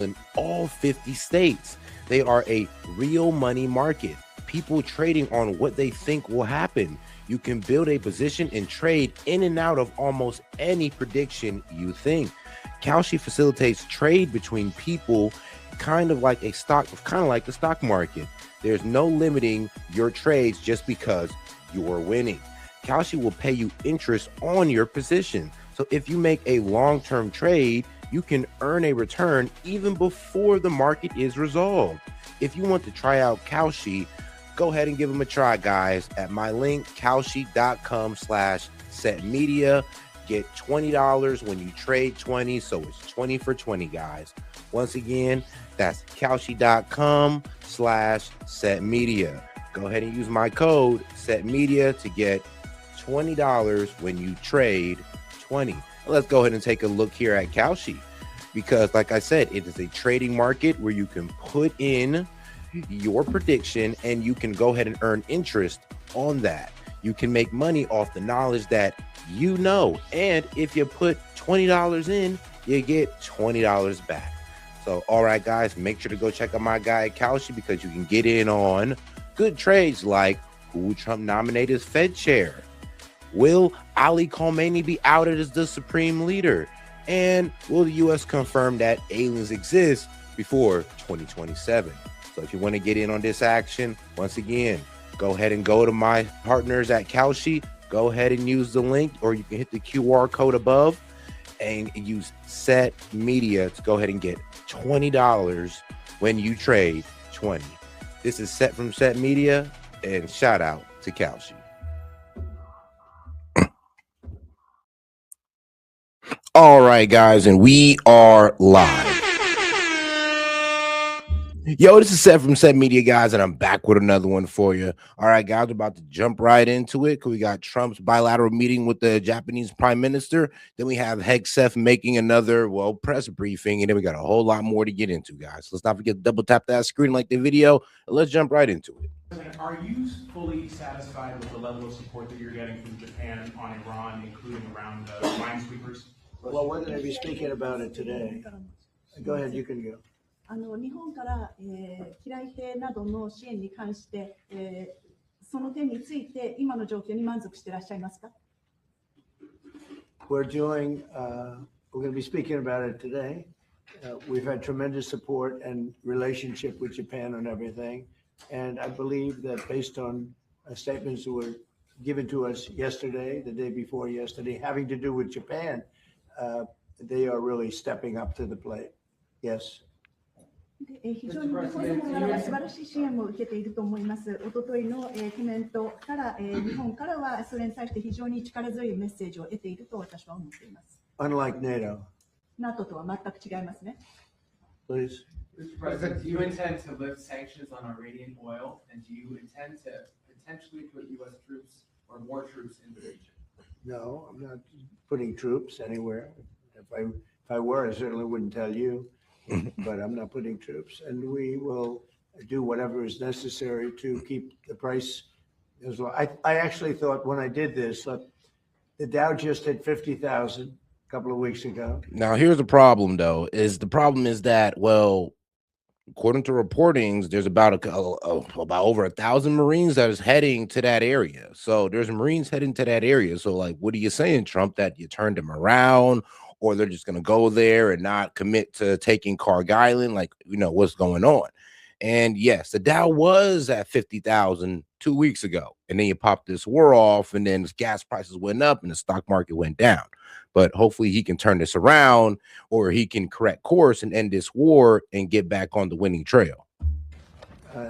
in all 50 states. They are a real money market. People trading on what they think will happen. You can build a position and trade in and out of almost any prediction you think. Kalshi facilitates trade between people, kind of like the stock market. There's no limiting your trades just because you're winning. Kalshi will pay you interest on your position. So if you make a long-term trade, you can earn a return even before the market is resolved. If you want to try out Kalshi, go ahead and give them a try, guys, at my link, kalshi.com/setmedia. Get $20 when you trade 20. So it's 20 for 20, guys. Once again, that's kalshi.com/setmedia. Go ahead and use my code setmedia to get $20 when you trade 20. Let's go ahead and take a look here at Kalshi, because like I said, it is a trading market where you can put in your prediction and you can go ahead and earn interest on that. You can make money off the knowledge that you know. And if you put $20 in, you get $20 back. So, all right, guys, make sure to go check out my guy at Kalshi, because you can get in on good trades like who Trump nominated as Fed chair. Will Ali Khamenei be outed as the supreme leader? And will the U.S. confirm that aliens exist before 2027? So if you want to get in on this action, once again, go ahead and go to my partners at Kalshi. Go ahead and use the link, or you can hit the QR code above and use Set Media to go ahead and get $20 when you trade 20. This is Set from Set Media, and shout out to Kalshi. All right, guys, and we are live. Yo, this is Seth from Set Media, guys, and I'm back with another one for you. All right, guys, we're about to jump right into it, because we got Trump's bilateral meeting with the Japanese Prime Minister. Then we have Seth making another, press briefing, and then we got a whole lot more to get into, guys. Let's not forget to double tap that screen, like the video, and let's jump right into it. Are you fully satisfied with the level of support that you're getting from Japan on Iran, including around minesweepers? Well, we're going to be speaking about it today. Go ahead, you can go. 日本から、機雷艇などの支援に関して、その点について今の状況に満足していらっしゃいますか？ We're going to be speaking about it today. We've had tremendous support and relationship with Japan on everything. And I believe that based on statements that were given to us yesterday, the day before yesterday, having to do with Japan, they are really stepping up to the plate. Yes. 非常に日本様から素晴らしい支援を受けていると思います。おとといのコメントから、日本からはそれに対して非常に力強いメッセージを得ていると私は思っています。Unlike NATO. NATO とは全く違いますね。Please. Mr. President, do you intend to lift sanctions on Iranian oil, and do you intend to potentially put U.S. troops or more troops in the region? No, I'm not putting troops anywhere. If I were, I certainly wouldn't tell you. But I'm not putting troops, and we will do whatever is necessary to keep the price as low. I actually thought when I did this, look, the Dow just hit 50,000 a couple of weeks ago. Now, here's the problem, though. The problem is that, according to reportings, there's about over 1,000 Marines that is heading to that area. So there's Marines heading to that area. So, what are you saying, Trump, that you turned them around, or they're just going to go there and not commit to taking Carg Island? What's going on? And yes, the Dow was at 50,000 2 weeks ago, and then you popped this war off, and then gas prices went up and the stock market went down. But hopefully he can turn this around, or he can correct course and end this war and get back on the winning trail.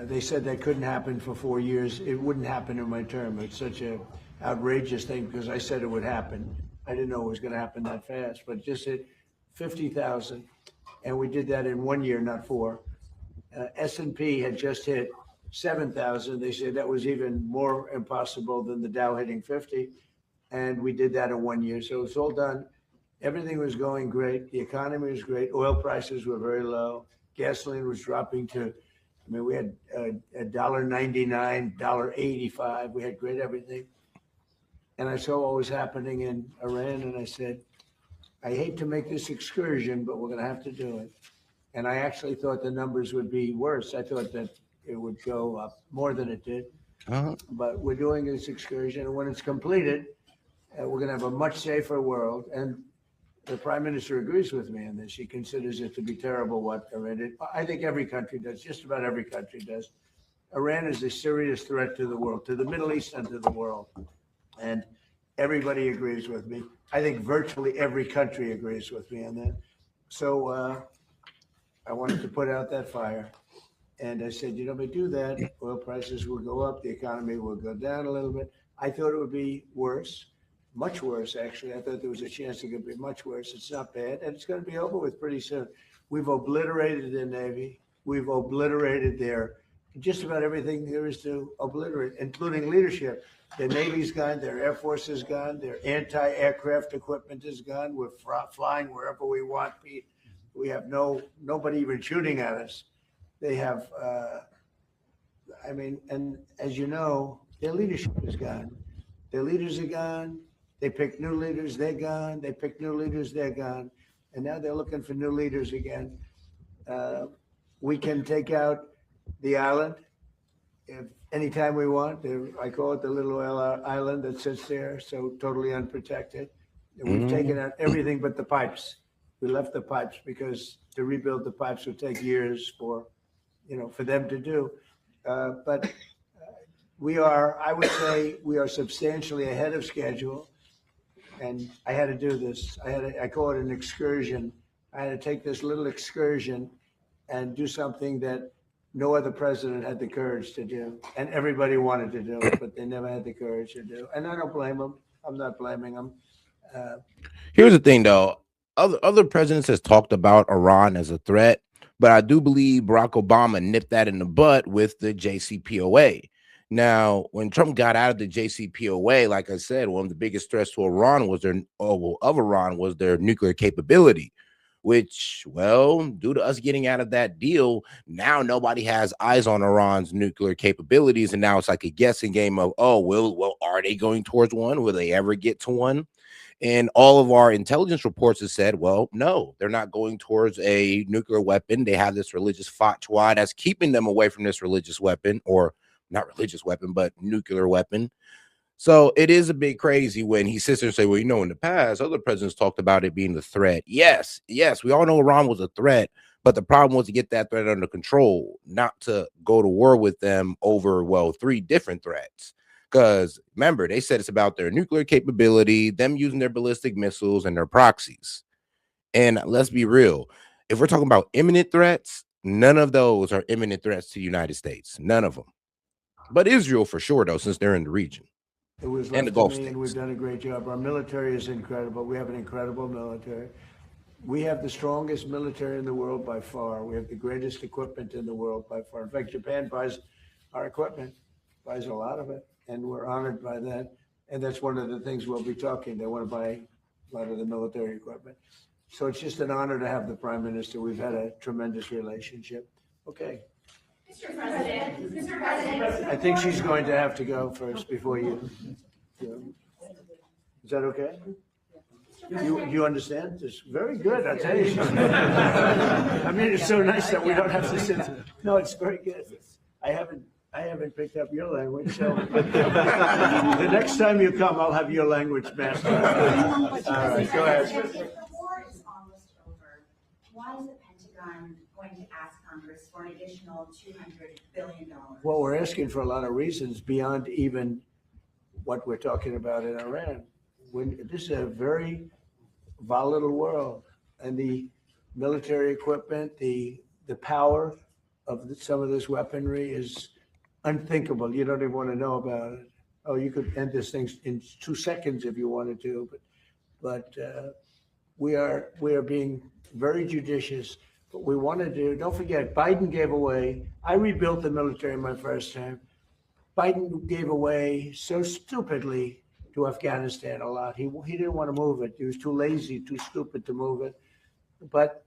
They said that couldn't happen for 4 years. It wouldn't happen in my term. It's such an outrageous thing because I said it would happen. I didn't know it was going to happen that fast, but just hit 50,000, and we did that in 1 year, not 4. S&P had just hit 7,000. They said that was even more impossible than the Dow hitting 50, and we did that in 1 year. So it's all done. Everything was going great. The economy was great. Oil prices were very low. Gasoline was dropping to, we had $1.99, $1.85. We had great everything. And I saw what was happening in Iran, and I said, I hate to make this excursion, but we're going to have to do it. And I actually thought the numbers would be worse. I thought that it would go up more than it did. Uh-huh. But we're doing this excursion, and when it's completed, we're going to have a much safer world. And the prime minister agrees with me on this. She considers it to be terrible what Iran did. I think every country does, just about every country does. Iran is a serious threat to the world, to the Middle East and to the world. And everybody agrees with me. I think virtually every country agrees with me on that. So I wanted to put out that fire. And I said, if we do that, oil prices will go up, the economy will go down a little bit. I thought it would be worse, much worse, actually. I thought there was a chance it could be much worse. It's not bad, and it's going to be over with pretty soon. We've obliterated the Navy. We've obliterated just about everything there is to obliterate, including leadership. The Navy's gone, their Air Force is gone, their anti-aircraft equipment is gone. We're flying wherever we want, Pete. We have nobody even shooting at us. They have, and as you know, their leadership is gone. Their leaders are gone. They pick new leaders, they're gone. They pick new leaders, they're gone. And now they're looking for new leaders again. We can take out the island if anytime we want. I call it the little oil island that sits there, so totally unprotected. And we've taken out everything but the pipes. We left the pipes because to rebuild the pipes would take years for them to do. But I would say we are substantially ahead of schedule. And I had to do this. I call it an excursion. I had to take this little excursion and do something that no other president had the courage to do. And everybody wanted to do it, but they never had the courage to do. And I don't blame them. I'm not blaming them. Here's the thing, though. Other presidents has talked about Iran as a threat, but I do believe Barack Obama nipped that in the butt with the JCPOA. Now, when Trump got out of the JCPOA, like I said, one of the biggest threats to Iran was their nuclear capability, which, well, due to us getting out of that deal, now nobody has eyes on Iran's nuclear capabilities. And now it's like a guessing game of, are they going towards one? Will they ever get to one? And all of our intelligence reports have said, well, no, they're not going towards a nuclear weapon. They have this religious fatwa that's keeping them away from this religious weapon, or not religious weapon, but nuclear weapon. So it is a bit crazy when he sits there and say, well, in the past, other presidents talked about it being the threat. Yes, we all know Iran was a threat, but the problem was to get that threat under control, not to go to war with them over, 3 different threats. Because remember, they said it's about their nuclear capability, them using their ballistic missiles and their proxies. And let's be real. If we're talking about imminent threats, none of those are imminent threats to the United States. None of them. But Israel for sure, though, since they're in the region. It was left to me, and we've done a great job. Our military is incredible. We have an incredible military. We have the strongest military in the world by far. We have the greatest equipment in the world by far. In fact, Japan buys our equipment, buys a lot of it. And we're honored by that. And that's one of the things we'll be talking. They want to buy a lot of the military equipment. So it's just an honor to have the prime minister. We've had a tremendous relationship. Okay. Mr. President. I think she's going to have to go first before you. Is that okay? You understand? It's very good, I tell you. It's so nice that we don't have to sit. No, it's very good. I haven't picked up your language, so the next time you come, I'll have your language mastered. All right, go ahead. If the war is almost over, why is the Pentagon going to ask Congress for an additional $200 billion? Well, we're asking for a lot of reasons beyond even what we're talking about in Iran. This is a very volatile world, and the military equipment, the power of some of this weaponry is unthinkable. You don't even want to know about it. Oh, you could end this thing in 2 seconds if you wanted to, but we are being very judicious. What we want to do, don't forget, Biden gave away, I rebuilt the military in my first term. Biden gave away so stupidly to Afghanistan a lot. He didn't want to move it. He was too lazy, too stupid to move it. But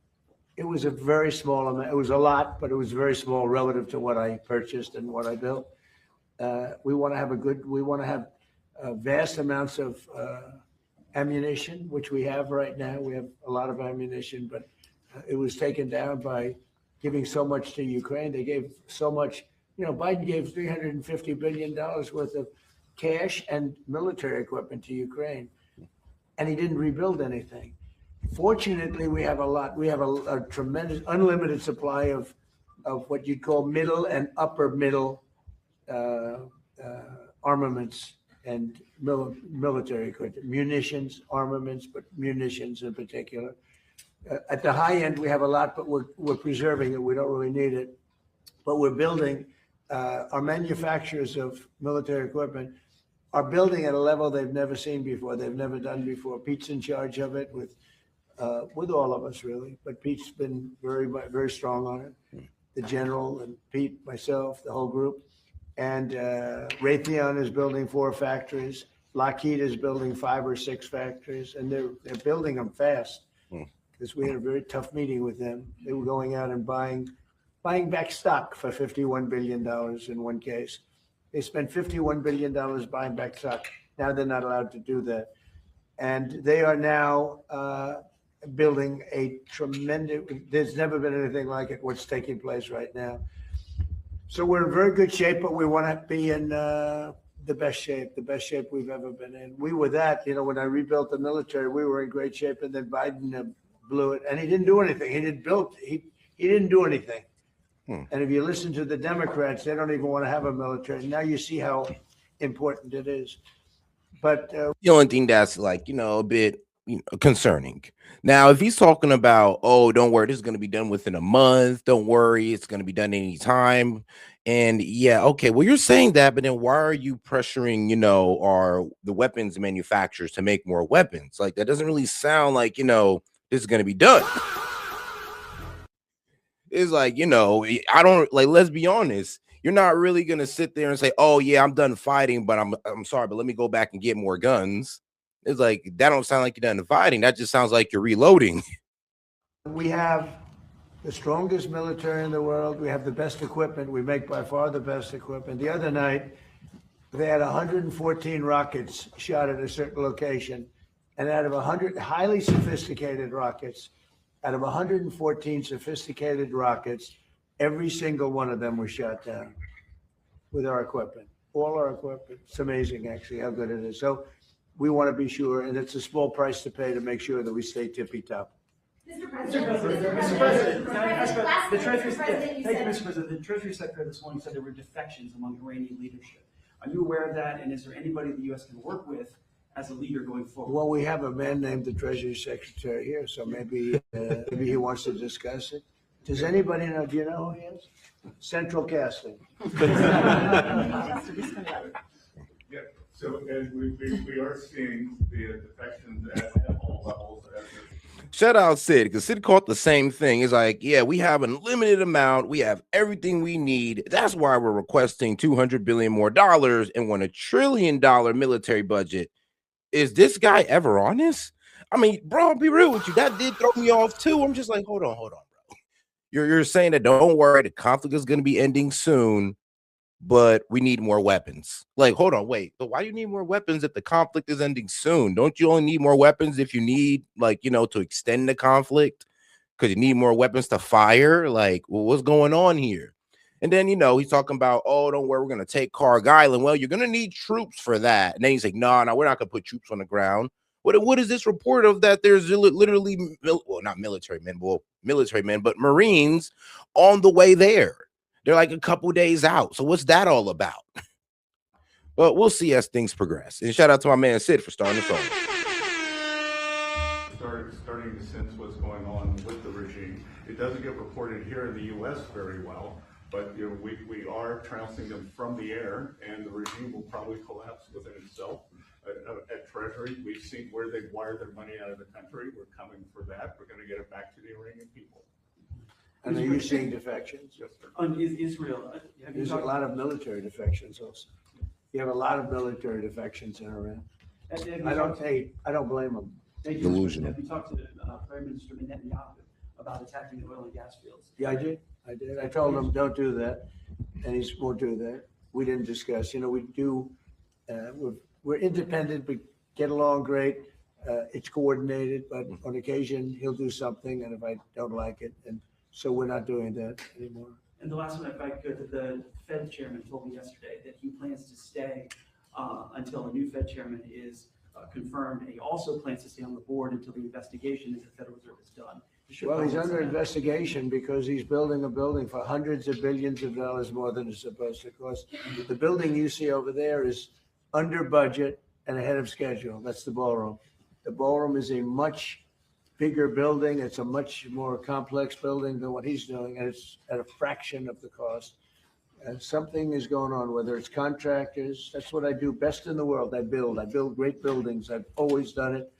it was a very small amount. It was a lot, but it was very small relative to what I purchased and what I built. We want to have vast amounts of ammunition, which we have right now. We have a lot of ammunition, but It was taken down by giving so much to Ukraine. They gave so much, Biden gave $350 billion worth of cash and military equipment to Ukraine, and he didn't rebuild anything. Fortunately, we have a lot. We have a tremendous, unlimited supply of what you'd call middle and upper middle armaments and military equipment, munitions, armaments, but munitions in particular. At the high end, we have a lot, but we're preserving it. We don't really need it, but we're building. Our manufacturers of military equipment are building at a level they've never seen before. They've never done before. Pete's in charge of it with all of us really, but Pete's been very, very strong on it. The general and Pete, myself, the whole group. And Raytheon is building 4 factories. Lockheed is building 5 or 6 factories, and they're building them fast. Because we had a very tough meeting with them. They were going out and buying back stock for $51 billion in one case. They spent $51 billion buying back stock. Now they're not allowed to do that. And they are now building a tremendous, there's never been anything like it, what's taking place right now. So we're in very good shape, but we want to be in the best shape we've ever been in. We were that, when I rebuilt the military, we were in great shape, and then Biden blew it, and he didn't do anything. He didn't do anything. And if you listen to the Democrats, they don't even want to have a military. Now you see how important it is. But the only thing that's like, a bit concerning. Now, if he's talking about, oh, don't worry, this is going to be done within a month. Don't worry, it's going to be done anytime. And yeah, okay, well, you're saying that, but then why are you pressuring, the weapons manufacturers to make more weapons? Like, that doesn't really sound like, this is going to be done. It's like, I don't like, let's be honest. You're not really going to sit there and say, oh yeah, I'm done fighting, but I'm sorry, but let me go back and get more guns. It's like, that don't sound like you're done fighting. That just sounds like you're reloading. We have the strongest military in the world. We have the best equipment. We make by far the best equipment. The other night, they had 114 rockets shot at a certain location. And out of 100 highly sophisticated rockets, out of 114 sophisticated rockets, every single one of them was shot down with our equipment, all our equipment. It's amazing, actually, how good it is. So we want to be sure, and it's a small price to pay to make sure that we stay tippy top. Mr. President, Can I ask about the Treasury? President, you Thank you, said- Mr. President. The Treasury Secretary this morning said there were defections among Iranian leadership. Are you aware of that? And is there anybody the U.S. can work with as a leader going forward? Well, we have a man named the Treasury Secretary here, so maybe he wants to discuss it. Does anybody know? Do you know who he is? Central Casting. Yeah, so as we are seeing the defections at all levels. Shout out Sid, because Sid caught the same thing. It's like, yeah, we have an unlimited amount. We have everything we need. That's why we're requesting $200 billion more and want $1 trillion military budget. Is this guy ever honest? I mean, bro, I'll be real with you. That did throw me off too. I'm just like, hold on, bro. You're saying that don't worry, the conflict is going to be ending soon, but we need more weapons. Like, hold on, wait. But why do you need more weapons if the conflict is ending soon? Don't you only need more weapons if you need, like, to extend the conflict? Because you need more weapons to fire? Like, well, what's going on here? And then, he's talking about, oh, don't worry, we're going to take Carg Island. Well, you're going to need troops for that. And then he's like, no, we're not going to put troops on the ground. What is this report of that there's literally, not military men, but Marines on the way there? They're like a couple days out. So what's that all about? Well, we'll see as things progress. And shout out to my man Sid for starting this off. Starting to sense what's going on with the regime. It doesn't get reported here in the U.S. very well, but we are trouncing them from the air, and the regime will probably collapse within itself. At Treasury, we've seen where they've wired their money out of the country. We're coming for that. We're going to get it back to the Iranian people. And are you seeing defections? Yes, sir. On Israel, have you There's a talked? lot of military defections also. You have a lot of military defections in Iran. have you I talked- don't blame them. Thank you, Mr. Delusional. Have you talked to Prime Minister Netanyahu about attacking the oil and gas fields? Yeah, I did. I told him, don't do that. And he won't do that. We didn't discuss, we do, we're independent, we get along great. It's coordinated, but on occasion he'll do something, and if I don't like it, and so we're not doing that anymore. And the last one, if I could, the Fed chairman told me yesterday that he plans to stay until a new Fed chairman is confirmed. And he also plans to stay on the board until the investigation into the Federal Reserve is done. Well, he's under investigation because he's building a building for hundreds of billions of dollars more than it's supposed to cost. The building you see over there is under budget and ahead of schedule. That's the ballroom. The ballroom is a much bigger building. It's a much more complex building than what he's doing, and it's at a fraction of the cost. And something is going on, whether it's contractors. That's what I do best in the world. I build great buildings. I've always done it,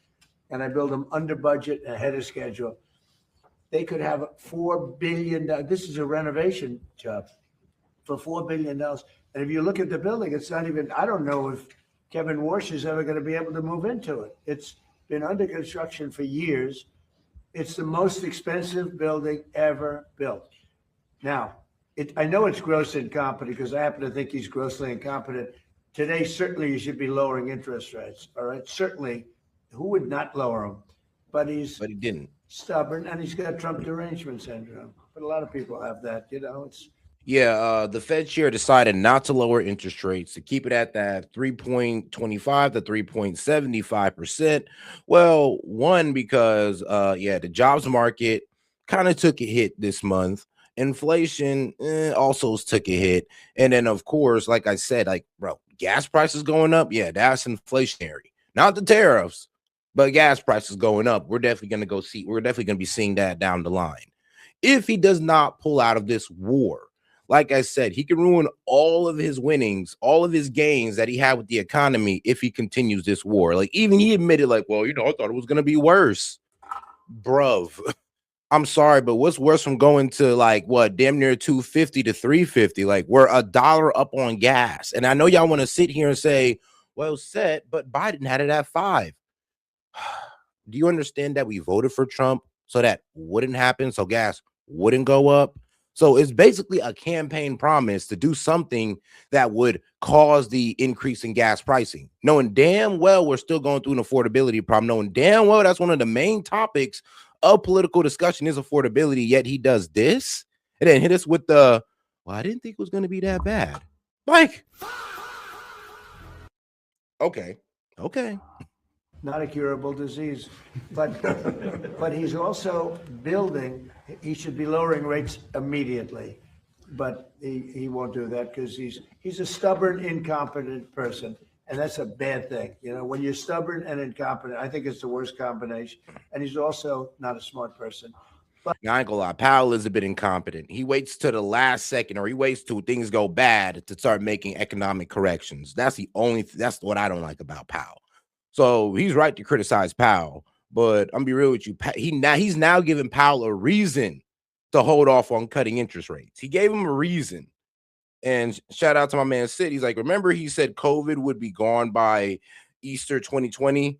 and I build them under budget and ahead of schedule. They could have $4 billion. This is a renovation job for $4 billion. And if you look at the building, it's not even, I don't know if Kevin Warsh is ever going to be able to move into it. It's been under construction for years. It's the most expensive building ever built. Now, I know it's gross incompetent because I happen to think he's grossly incompetent. Today, certainly you should be lowering interest rates. All right. Certainly, who would not lower them? But he didn't. Stubborn, and he's got Trump derangement syndrome. But a lot of people have that, it's. Yeah, the Fed chair decided not to lower interest rates, to keep it at that 3.25 to 3.75%. Well, one, because the jobs market kind of took a hit this month. Inflation also took a hit. And then, of course, like I said, gas prices going up. Yeah, that's inflationary. Not the tariffs, but gas prices going up. We're definitely going to be seeing that down the line. If he does not pull out of this war, like I said, he can ruin all of his winnings, all of his gains that he had with the economy if he continues this war. Even he admitted, I thought it was going to be worse. Bruv, I'm sorry, but what's worse from going to damn near 250 to 350? We're $1 up on gas. And I know y'all want to sit here and say, well, S.E.T, but Biden had it at 5. Do you understand that we voted for Trump so that wouldn't happen, so gas wouldn't go up? So it's basically a campaign promise to do something that would cause the increase in gas pricing, knowing damn well we're still going through an affordability problem, knowing damn well that's one of the main topics of political discussion is affordability, yet he does this and then hit us with the, well, I didn't think it was going to be that bad. Okay. Not a curable disease, but he's also building. He should be lowering rates immediately, but he won't do that because he's a stubborn, incompetent person, and that's a bad thing. When you're stubborn and incompetent, I think it's the worst combination. And he's also not a smart person. But I ain't gonna lie, Powell is a bit incompetent. He waits to the last second, or he waits till things go bad to start making economic corrections. That's what I don't like about Powell. So he's right to criticize Powell, but I'm be real with you. He's now giving Powell a reason to hold off on cutting interest rates. He gave him a reason. And shout out to my man Sid. He's like, remember he said COVID would be gone by Easter 2020?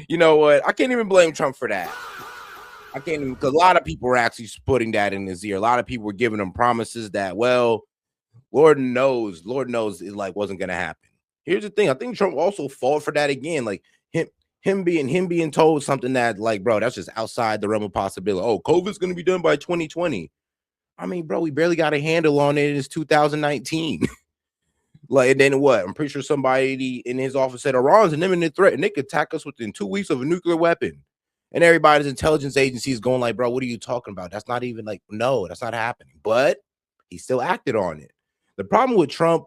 You know what? I can't even blame Trump for that. I can't even, because a lot of people were actually putting that in his ear. A lot of people were giving him promises that, well, Lord knows it wasn't going to happen. Here's the thing. I think Trump also fought for that again. Him being told something that bro, that's just outside the realm of possibility. Oh, COVID's going to be done by 2020. I mean, bro, we barely got a handle on it. It's 2019. And then what? I'm pretty sure somebody in his office said Iran's an imminent threat and they could attack us within 2 weeks of a nuclear weapon. And everybody's intelligence agencies going bro, what are you talking about? That's not even no, that's not happening. But he still acted on it. The problem with Trump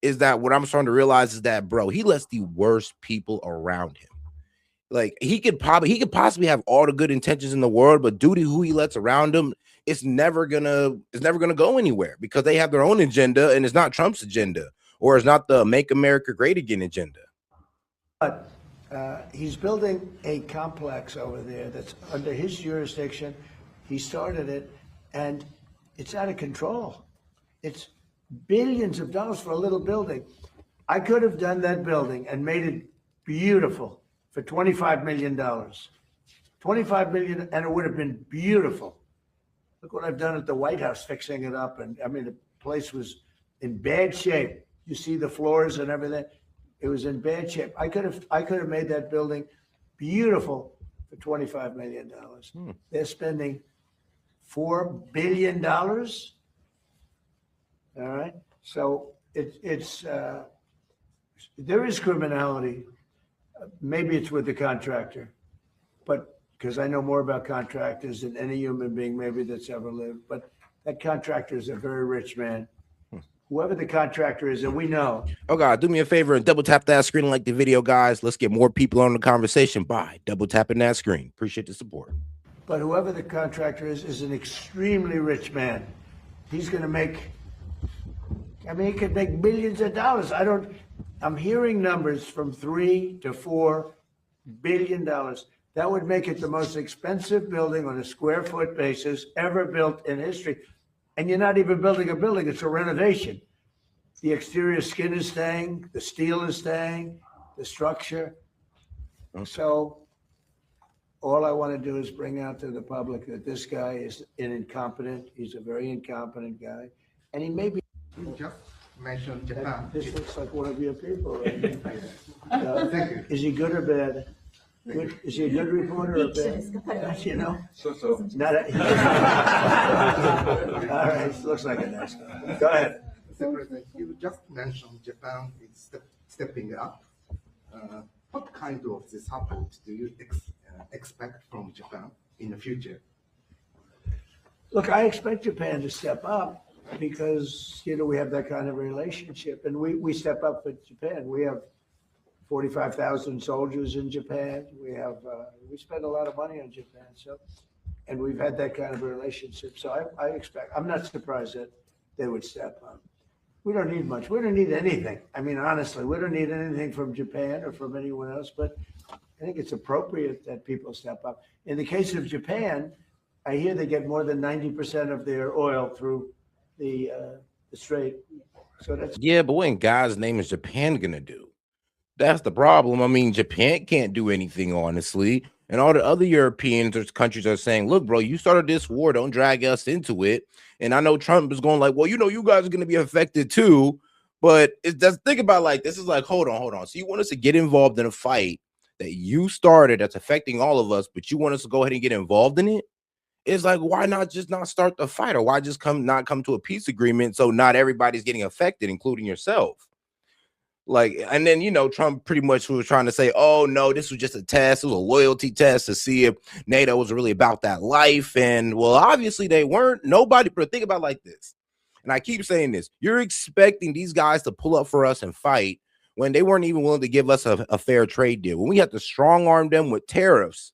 is that what I'm starting to realize is that, bro, he lets the worst people around him. He could possibly have all the good intentions in the world, but due to who he lets around him, it's never gonna go anywhere because they have their own agenda and it's not Trump's agenda, or it's not the Make America Great Again agenda. But he's building a complex over there that's under his jurisdiction. He started it, and it's out of control. It's billions of dollars for a little building. I could have done that building and made it beautiful for $25 million. $25 million, and it would have been beautiful. Look what I've done at the White House, fixing it up. And I mean, the place was in bad shape. You see the floors and everything. It was in bad shape. I could have made that building beautiful for $25 million. They're spending $4 billion. All right. So there is criminality. Maybe it's with the contractor, but because I know more about contractors than any human being maybe that's ever lived. But that contractor is a very rich man. Whoever the contractor is, and we know. Oh God, do me a favor and double tap that screen, like the video, guys. Let's get more people on the conversation by double tapping that screen. Appreciate the support. But whoever the contractor is an extremely rich man. He's going to make, I mean, he could make millions of dollars. I'm hearing numbers from $3 to $4 billion. That would make it the most expensive building on a square foot basis ever built in history. And you're not even building a building, it's a renovation. The exterior skin is staying, the steel is staying, the structure. So all I want to do is bring out to the public that this guy is an incompetent. He's a very incompetent guy. And he may be. You just mentioned Japan. This looks like one of your people, right? Thank you. Is he good or bad? Good. Is he a good reporter or bad? You know? So. Not a, all right, looks like a nice guy. Go ahead. Mr. President, you just mentioned Japan is stepping up. What kind of the support do you expect from Japan in the future? Look, I expect Japan to step up because, we have that kind of relationship. And we step up for Japan. We have 45,000 soldiers in Japan. We spend a lot of money on Japan. And we've had that kind of a relationship. So I expect, I'm not surprised that they would step up. We don't need much. We don't need anything. I mean, honestly, we don't need anything from Japan or from anyone else, but I think it's appropriate that people step up. In the case of Japan, I hear they get more than 90% of their oil through the strait. So that's. Yeah, but what in God's name is Japan going to do? That's the problem. I mean, Japan can't do anything, honestly. And all the other Europeans or countries are saying, look, bro, you started this war. Don't drag us into it. And I know Trump is going like, well, you guys are going to be affected too. But it does think about like, this is like, hold on. So you want us to get involved in a fight that you started that's affecting all of us, but you want us to go ahead and get involved in it? It's like, why not just not start the fight? Or why just not come to a peace agreement so not everybody's getting affected, including yourself? Like, and then, Trump pretty much was trying to say, oh, no, this was just a test. It was a loyalty test to see if NATO was really about that life. And, well, obviously they weren't. Nobody, but think about it like this. And I keep saying this. You're expecting these guys to pull up for us and fight when they weren't even willing to give us a fair trade deal. When we had to strong arm them with tariffs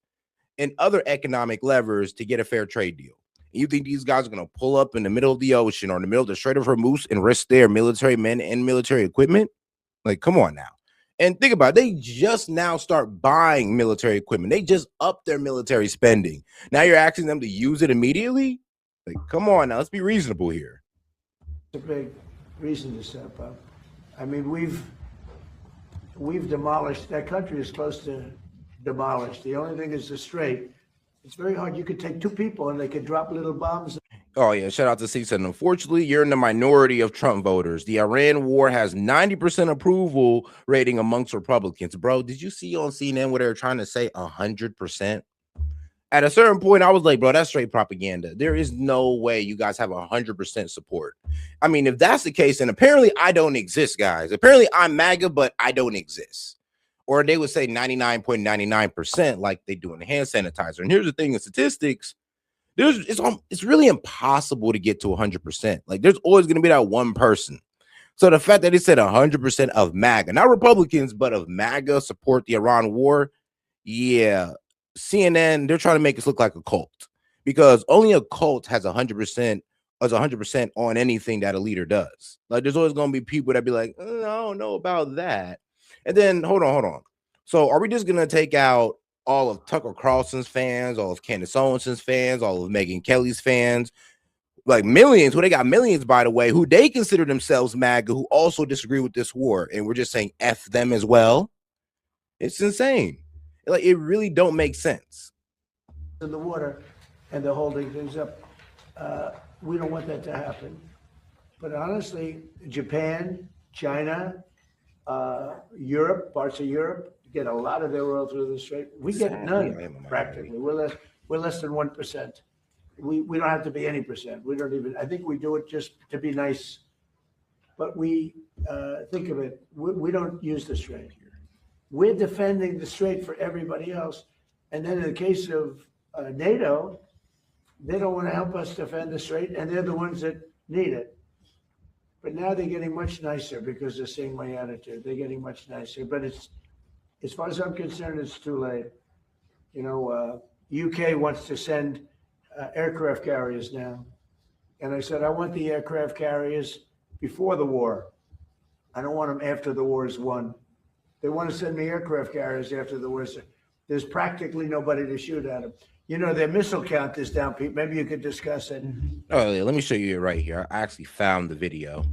and other economic levers to get a fair trade deal. You think these guys are going to pull up in the middle of the ocean or in the middle of the Strait of Hormuz and risk their military men and military equipment? Like, come on now. And think about it. They just now start buying military equipment. They just up their military spending. Now you're asking them to use it immediately? Like, come on now. Let's be reasonable here. It's a big reason to step up. I mean, we've demolished, that country is close to demolished. The only thing is the strait. It's very hard. You could take two people and they could drop little bombs. Oh, yeah. Shout out to S.E.T. Unfortunately, you're in the minority of Trump voters. The Iran war has 90% approval rating amongst Republicans. Bro, did you see on CNN where they were trying to say 100%? At a certain point, I was like, bro, that's straight propaganda. There is no way you guys have 100% support. I mean, if that's the case, then apparently I don't exist, guys. Apparently I'm MAGA, but I don't exist. Or they would say 99.99% like they do in the hand sanitizer. And here's the thing in statistics. It's really impossible to get to 100%. Like, there's always going to be that one person. So the fact that it said 100% of MAGA, not Republicans, but of MAGA support the Iran war, yeah, CNN, they're trying to make us look like a cult because only a cult has 100% on anything that a leader does. Like, there's always going to be people that be like, I don't know about that. And then hold on. So are we just going to take out all of Tucker Carlson's fans, all of Candace Owens' fans, all of Megyn Kelly's fans, like millions, who they got millions, by the way, who they consider themselves MAGA, who also disagree with this war. And we're just saying F them as well. It's insane. Like, it really don't make sense. In the water and they're holding things up. We don't want that to happen. But honestly, Japan, China, Europe, parts of Europe, get a lot of their oil through the Strait. We get Sadly, I none am a practically. We're less than 1%. We don't have to be any percent. We don't even, I think we do it just to be nice. But we, think of it, we don't use the Strait. We're defending the Strait for everybody else. And then in the case of NATO, they don't want to help us defend the Strait, and they're the ones that need it. But now they're getting much nicer because they're seeing my attitude. They're getting much nicer. But it's, as far as I'm concerned, it's too late. You know, UK wants to send aircraft carriers now. And I said, I want the aircraft carriers before the war. I don't want them after the war is won. They want to send me aircraft carriers after the war is. There's practically nobody to shoot at them. You know, their missile count is down, Pete. Maybe you could discuss it. Oh, yeah, let me show you it right here. I actually found the video.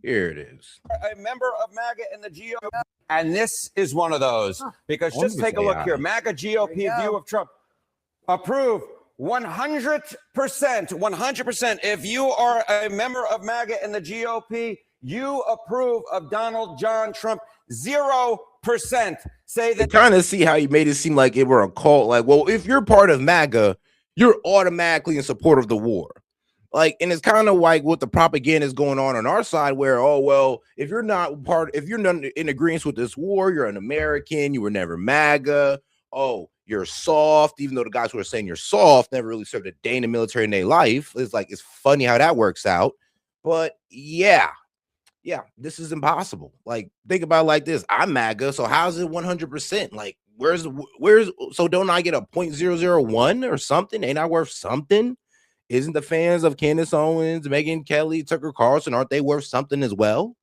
Here it is. A member of MAGA and the GOP. And this is one of those. Because Oh, just this take a is look AI. here. MAGA GOP view of Trump. Approve 100%. 100%. If you are a member of MAGA and the GOP, you approve of Donald John Trump. 0%. Say that. Kind of see how he made it seem like it were a cult. Like, well, if you're part of MAGA, you're automatically in support of the war. Like, and it's kind of like what the propaganda is going on our side, where, oh, well, if you're not in agreement with this war, you're an American, you were never MAGA. Oh, you're soft, even though the guys who are saying you're soft never really served a day in the military in their life. It's like, it's funny how that works out. But yeah, this is impossible. Like, think about it like this. I'm MAGA, so how's it 100%? Like, where's so don't I get a 0.001 or something? Ain't I worth something? Isn't the fans of Candace Owens, Megyn Kelly, Tucker Carlson, aren't they worth something as well?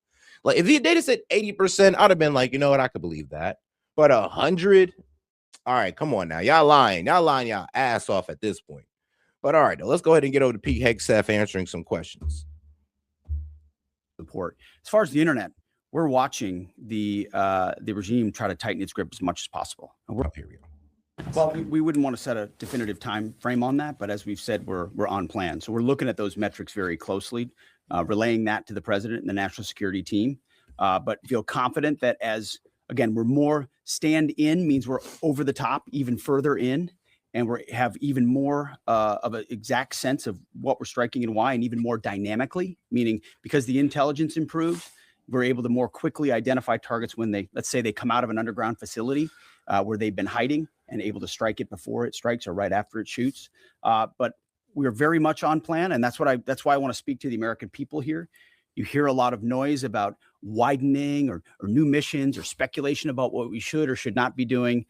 Like, if they just said 80%, I'd have been like, you know what, I could believe that. But 100, all right, come on now. Y'all lying y'all ass off at this point. But all right, let's go ahead and get over to Pete Hegseth answering some questions. Support. As far as the internet, we're watching the regime try to tighten its grip as much as possible. And Here we go. well, we wouldn't want to set a definitive time frame on that, but as we've said, we're on plan. So we're looking at those metrics very closely, relaying that to the president and the national security team. But feel confident that as again, we're more stand in means we're over the top, even further in. And we have even more of an exact sense of what we're striking and why, and even more dynamically, meaning because the intelligence improves, we're able to more quickly identify targets when they, let's say they come out of an underground facility where they've been hiding and able to strike it before it strikes or right after it shoots. But we're very much on plan. And that's why I want to speak to the American people here. You hear a lot of noise about widening or new missions or speculation about what we should or should not be doing.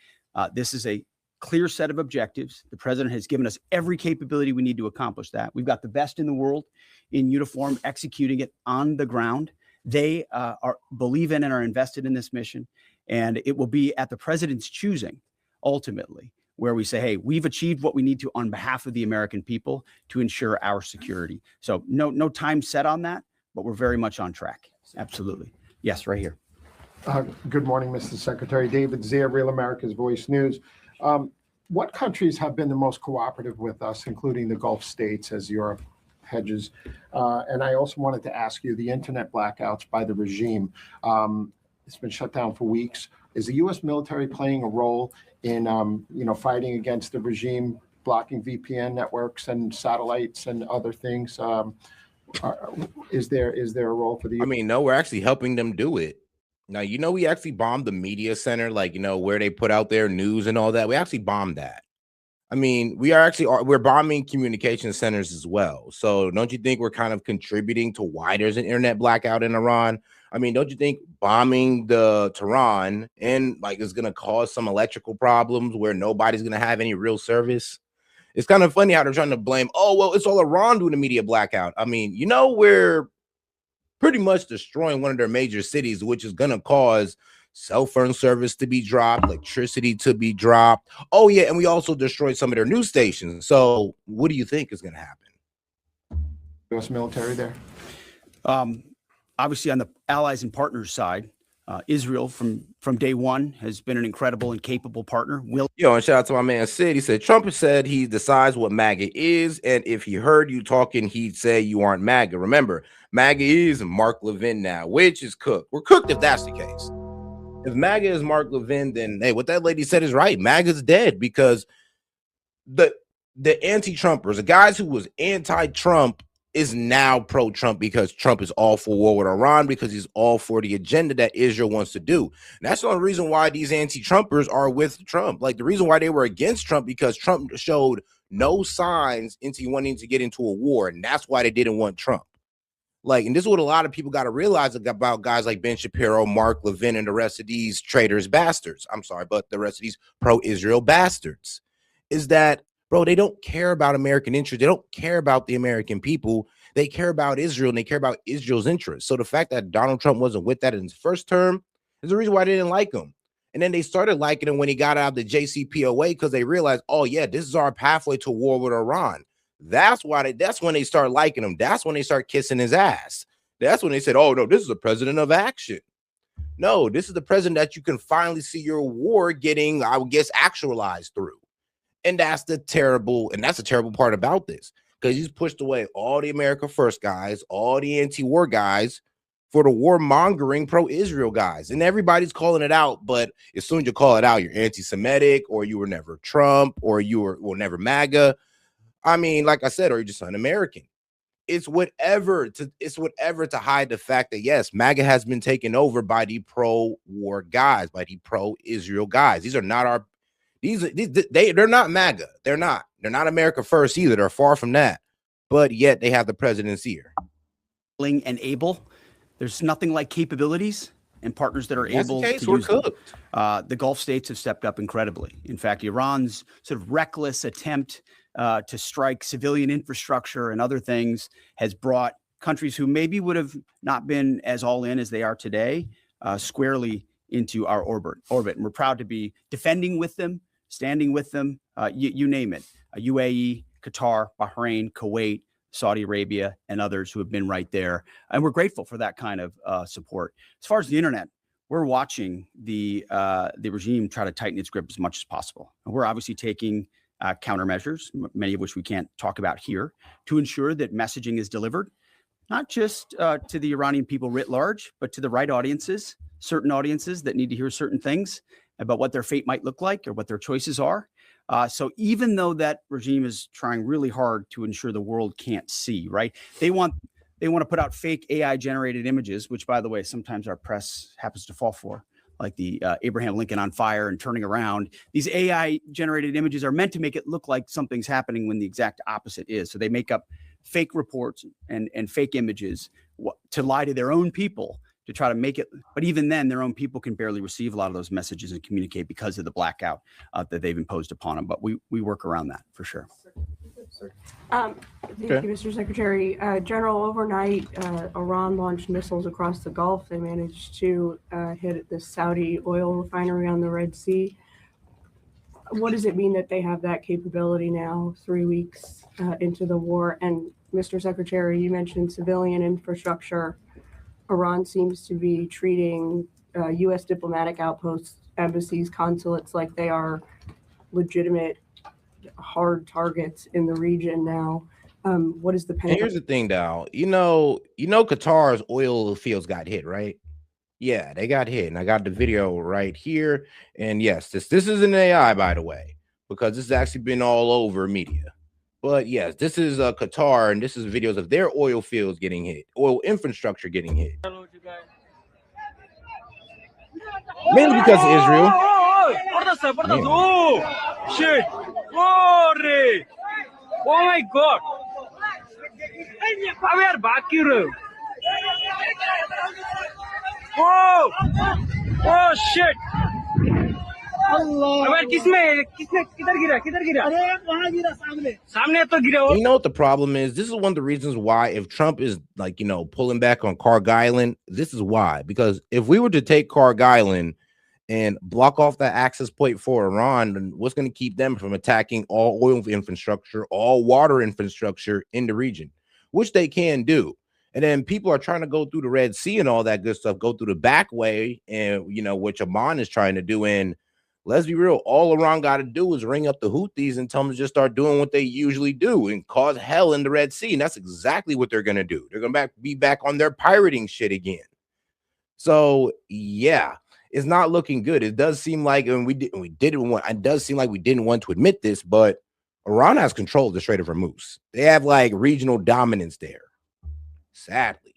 This is a clear set of objectives. The president has given us every capability we need to accomplish that. We've got the best in the world in uniform, executing it on the ground. They believe in and are invested in this mission. And it will be at the president's choosing, ultimately, where we say, hey, we've achieved what we need to on behalf of the American people to ensure our security. So no time set on that, but we're very much on track. Absolutely. Yes, right here. Good morning, Mr. Secretary. David Zier, Real America's Voice News. What countries have been the most cooperative with us, including the Gulf states as Europe hedges? And I also wanted to ask you, the internet blackouts by the regime, it's been shut down for weeks. Is the U.S. military playing a role in, fighting against the regime, blocking VPN networks and satellites and other things? Is there a role for the? I mean, no, we're actually helping them do it. Now, we actually bombed the media center, like, where they put out their news and all that. We actually bombed that. I mean, we're bombing communication centers as well. So don't you think we're kind of contributing to why there's an internet blackout in Iran? I mean, don't you think bombing the Tehran and is going to cause some electrical problems where nobody's going to have any real service? It's kind of funny how they're trying to blame, oh, well, it's all Iran doing the media blackout. I mean, we're pretty much destroying one of their major cities, which is going to cause cell phone service to be dropped, electricity to be dropped. Oh, yeah, and we also destroyed some of their news stations. So what do you think is going to happen? U.S. military there? Obviously, on the allies and partners side, Israel from day one has been an incredible and capable partner. And shout out to my man Sid. He said Trump said he decides what MAGA is, and if he heard you talking, he'd say you aren't MAGA. Remember, MAGA is Mark Levin now, which is cooked. We're cooked if that's the case. If MAGA is Mark Levin, then hey, what that lady said is right. MAGA's dead because the anti-Trumpers, the guys who was anti-Trump, is now pro-Trump because Trump is all for war with Iran, because he's all for the agenda that Israel wants to do. And that's the only reason why these anti-Trumpers are with Trump. Like the reason why they were against Trump, because Trump showed no signs into wanting to get into a war, and that's why they didn't want Trump. Like, and this is what a lot of people got to realize about guys like Ben Shapiro, Mark Levin, and the rest of these traitors bastards. I'm sorry, but the rest of these pro-Israel bastards is that, bro, they don't care about American interests. They don't care about the American people. They care about Israel, and they care about Israel's interests. So the fact that Donald Trump wasn't with that in his first term is the reason why they didn't like him. And then they started liking him when he got out of the JCPOA, because they realized, oh yeah, this is our pathway to war with Iran. That's when they start liking him. That's when they start kissing his ass. That's when they said, oh no, this is a president of action. No, this is the president that you can finally see your war getting, I would guess, actualized through. And that's the terrible part about this, because he's pushed away all the America First guys, all the anti-war guys, for the warmongering pro-Israel guys. And everybody's calling it out, but as soon as you call it out, you're anti-Semitic, or you were never Trump, or you were never MAGA. I mean, like I said, or you're just un-American. It's whatever to hide the fact that yes, MAGA has been taken over by the pro-war guys, by the pro-Israel guys. These are not they're not MAGA. They're not America First either. They're far from that. But yet they have the presidency here. And able. There's nothing like capabilities and partners that are able to use them. The Gulf states have stepped up incredibly. In fact, Iran's sort of reckless attempt to strike civilian infrastructure and other things has brought countries who maybe would have not been as all in as they are today squarely into our orbit. And we're proud to be defending with them, standing with them, you name it. UAE, Qatar, Bahrain, Kuwait, Saudi Arabia, and others who have been right there. And we're grateful for that kind of support. As far as the internet, we're watching the regime try to tighten its grip as much as possible. And we're obviously taking countermeasures, many of which we can't talk about here, to ensure that messaging is delivered, not just to the Iranian people writ large, but to the right audiences, certain audiences that need to hear certain things about what their fate might look like or what their choices are. So even though that regime is trying really hard to ensure the world can't see, right? They want to put out fake AI generated images, which, by the way, sometimes our press happens to fall for, like the Abraham Lincoln on fire and turning around. These AI generated images are meant to make it look like something's happening when the exact opposite is. So they make up fake reports and fake images to lie to their own people, to try to make it. But even then, their own people can barely receive a lot of those messages and communicate because of the blackout that they've imposed upon them. But we work around that for sure. Thank you, Mr. Secretary. General, overnight, Iran launched missiles across the Gulf. They managed to hit the Saudi oil refinery on the Red Sea. What does it mean that they have that capability now, 3 weeks into the war? And Mr. Secretary, you mentioned civilian infrastructure. Iran seems to be treating U.S. diplomatic outposts, embassies, consulates like they are legitimate hard targets in the region now. What is the Pentagon? Here's the thing, Dow. You know, Qatar's oil fields got hit, right? Yeah, they got hit, and I got the video right here. And yes, this is an AI, by the way, because this has actually been all over media. But yes, this is Qatar, and this is videos of their oil fields getting hit, oil infrastructure getting hit. Mainly because of Israel. Oh, shit! Oh my God! Oh shit! You know what the problem is? This is one of the reasons why, if Trump is like, pulling back on Karg Island, this is why. Because if we were to take Karg Island and block off that access point for Iran, then what's going to keep them from attacking all oil infrastructure, all water infrastructure in the region, which they can do. And then people are trying to go through the Red Sea and all that good stuff, go through the back way, and which Oman is trying to do. And let's be real, all Iran got to do is ring up the Houthis and tell them to just start doing what they usually do and cause hell in the Red Sea. And that's exactly what they're going to do. They're going to be back on their pirating shit again. So, yeah, is not looking good. It does seem like, and it does seem like we didn't want to admit this, but Iran has control of the Strait of Hormuz. They have like regional dominance there, sadly.